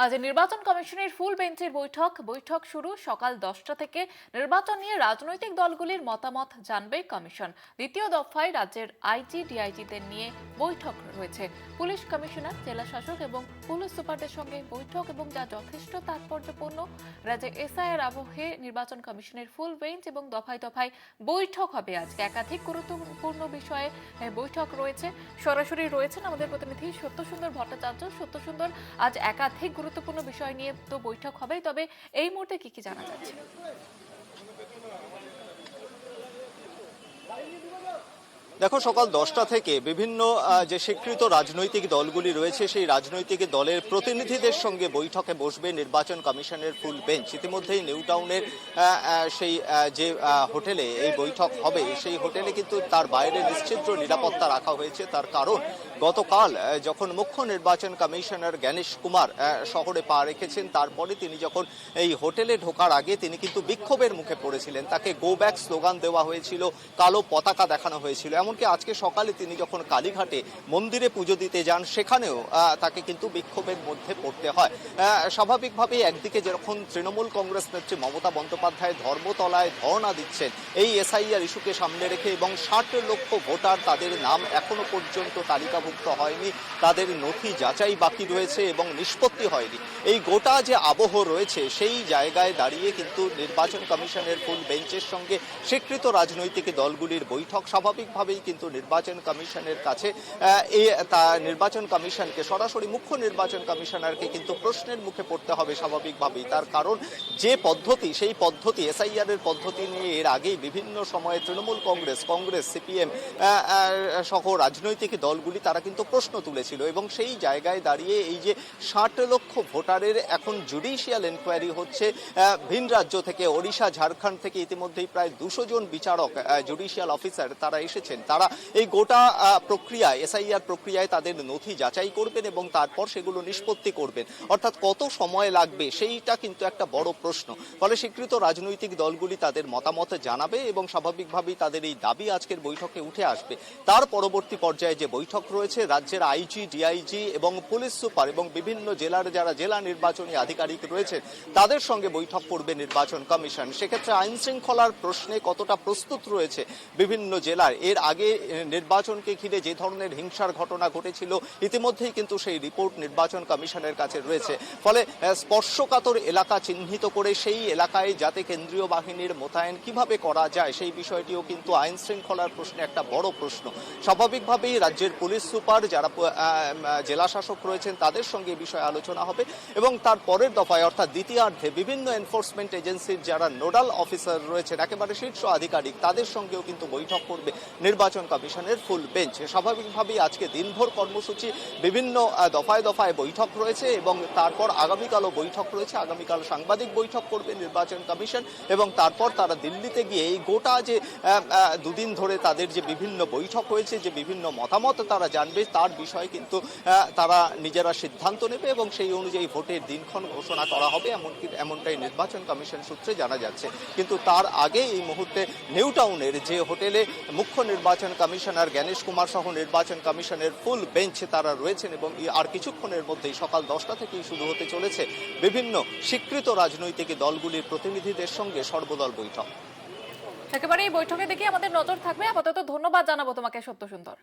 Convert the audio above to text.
আজ নির্বাচন কমিশনের ফুল বেঞ্চের বৈঠক শুরু সকাল 10টা থেকে। নির্বাচন নিয়ে রাজনৈতিক দলগুলির মতামত জানবে কমিশন। দ্বিতীয় দফায় রাজ্যের আইজি ডিআইজিদের নিয়ে বৈঠক রয়েছে। পুলিশ কমিশনার, জেলা শাসক এবং পুলিশ সুপারদের সঙ্গে বৈঠক এবং যা যথেষ্ট তাৎপর্যপূর্ণ। রাজ্যে এসআইআর আবহে নির্বাচন কমিশনের ফুল বেঞ্চ এবং দফায় দফায় বৈঠক হবে। আজকে একাধিক গুরুত্বপূর্ণ বিষয়ে বৈঠক রয়েছে। সরাসরি রয়েছেন আমাদের প্রতিনিধি সত্যসুন্দর ভট্টাচার্য। সত্যসুন্দর, আজ একাধিক গুরুত্বপূর্ণ বিষয় নিয়ে তো বৈঠক হবে, তবে এই মুহূর্তে কি জানা যাচ্ছে? দেখো, সকাল 10টা থেকে বিভিন্ন যে স্বীকৃত রাজনৈতিক দলগুলি রয়েছে সেই রাজনৈতিক দলের প্রতিনিধিদের সঙ্গে বৈঠকে বসবে নির্বাচন কমিশনের ফুল বেঞ্চ। ইতিমধ্যেই নিউ টাউনের সেই যে হোটেলে এই বৈঠক হবে, সেই হোটেলে কিন্তু তার বাইরে নিশ্চিদ্র নিরাপত্তা রাখা হয়েছে। তার কারণ, গতকাল যখন মুখ্য নির্বাচন কমিশনার জ্ঞানেশ কুমার শহরে পা রেখেছেন, তারপরে তিনি যখন এই হোটেলে ঢোকার আগে তিনি কিন্তু বিক্ষোভের মুখে পড়েছিলেন। তাকে গো ব্যাক স্লোগান দেওয়া হয়েছিল, কালো পতাকা দেখানো হয়েছিল। এমনকি আজকে সকালে তিনি যখন কালীঘাটে মন্দিরে পুজো দিতে যান, সেখানেও তাকে কিন্তু বিক্ষোভের মধ্যে পড়তে হয়। স্বাভাবিকভাবেই একদিকে যখন তৃণমূল কংগ্রেস নেত্রী মমতা বন্দ্যোপাধ্যায় ধর্মতলায় ধর্ণা দিচ্ছেন এই এসআইআর ইস্যুকে সামনে রেখে, এবং 60 লক্ষ ভোটার, তাদের নাম এখনো পর্যন্ত তালিকাভুক্ত হয়নি, তাদের নথি যাচাই বাকি রয়েছে এবং নিষ্পত্তি হয়নি, এই গোটা যে আবহ রয়েছে সেই জায়গায় দাঁড়িয়ে কিন্তু নির্বাচন কমিশনের ফুল বেঞ্চের সঙ্গে স্বীকৃত রাজনৈতিক দলগুলির বৈঠক। স্বাভাবিকভাবেই কিন্তু নির্বাচন কমিশনের কাছে নির্বাচন কমিশনকে সরাসরি মুখ্য নির্বাচন কমিশনারকে কিন্তু প্রশ্নের মুখে পড়তে হবে স্বাভাবিকভাবেই। তার কারণ, যে পদ্ধতি, সেই পদ্ধতি এসআইআর এর পদ্ধতি নিয়ে এর আগেই বিভিন্ন সময়ে তৃণমূল কংগ্রেস, সিপিএম সহ রাজনৈতিক দলগুলি তারা কিন্তু প্রশ্ন তুলেছিল, এবং সেই জায়গায় দাঁড়িয়ে এই যে 60 লক্ষ ভোটারের এখন জুডিশিয়াল এনকোয়ারি হচ্ছে ভিন রাজ্য থেকে, ওড়িশা, ঝাড়খণ্ড থেকে ইতিমধ্যেই প্রায় 200 জন বিচারক, জুডিশিয়াল অফিসার তারা এসেছেন। তারা এই গোটা প্রক্রিয়ায়, এসআইআর প্রক্রিয়ায় তাদের নথি যাচাই করবেন এবং তারপর সেগুলো নিষ্পত্তি করবেন। অর্থাৎ কত সময় লাগবে সেইটা কিন্তু একটা বড় প্রশ্ন। ফলে স্বীকৃত রাজনৈতিক দলগুলি তাদের মতামত জানাবে এবং স্বাভাবিকভাবেই তাদের এই দাবি আজকের বৈঠকে উঠে আসবে। তার পরবর্তী পর্যায়ে যে বৈঠক রয়েছে, রাজ্যের আইজি, ডিআইজি এবং পুলিশ সুপার এবং বিভিন্ন জেলার যারা জেলা নির্বাচনী আধিকারিক রয়েছে তাদের সঙ্গে বৈঠক করবে নির্বাচন কমিশন। সেক্ষেত্রে আইন শৃঙ্খলার প্রশ্নে কতটা প্রস্তুত রয়েছে বিভিন্ন জেলার, এর আগে নির্বাচনকে ঘিরে যে ধরনের হিংসার ঘটনা ঘটেছিল ইতিমধ্যেই কিন্তু সেই রিপোর্ট নির্বাচন কমিশনের কাছে রয়েছে। ফলে স্পর্শকাতর এলাকা চিহ্নিত করে সেই এলাকায় যাতে কেন্দ্রীয় বাহিনীর মোতায়েন কিভাবে করা যায় সেই বিষয়টিও কিন্তু আইন শৃঙ্খলার প্রশ্নে একটা বড় প্রশ্ন। স্বাভাবিকভাবেই রাজ্যের পুলিশ সুপার, যারা জেলা শাসক রয়েছেন, তাদের সঙ্গে এই বিষয়ে আলোচনা হবে এবং তার পরের দফায় অর্থাৎ দ্বিতীয়ার্ধে বিভিন্ন এনফোর্সমেন্ট এজেন্সির যারা নোডাল অফিসার রয়েছেন, একেবারে শীর্ষ আধিকারিক, তাদের সঙ্গেও কিন্তু বৈঠক করবে নির্বাচন কমিশনের ফুল বেঞ্চ। স্বাভাবিকভাবেই আজকে দিনভর কর্মসূচি, বিভিন্ন দফায় দফায় বৈঠক রয়েছে এবং তারপর আগামীকালও বৈঠক রয়েছে। আগামীকাল সাংবাদিক বৈঠক করবে নির্বাচন কমিশন এবং তারপর তারা দিল্লিতে গিয়ে এই গোটা যে দুদিন ধরে তাদের যে বিভিন্ন বৈঠক হয়েছে, যে বিভিন্ন মতামত তারা জানবে, তার বিষয়ে কিন্তু তারা নিজেরা সিদ্ধান্ত নেবে এবং সেই অনুযায়ী ভোটের দিনক্ষণ ঘোষণা করা হবে, এমনটাই নির্বাচন কমিশন সূত্রে জানা যাচ্ছে। কিন্তু তার আগে এই মুহূর্তে নিউ টাউনের যে হোটেলে মুখ্য নির্বাচন কমিশনার জ্ঞানেশ কুমার সহ নির্বাচন কমিশনের ফুল বেঞ্চ তারা রয়েছেন এবং আর কিছুক্ষণের মধ্যেই সকাল 10টা থেকেই শুরু হতে চলেছে বিভিন্ন স্বীকৃত রাজনৈতিক দলগুলির প্রতিনিধিদের সঙ্গে সর্বদল বৈঠক। একেবারে এই বৈঠকে দেখে আমাদের নজর থাকবে। আপাতত ধন্যবাদ জানাবো তোমাকে সত্যসুন্দর।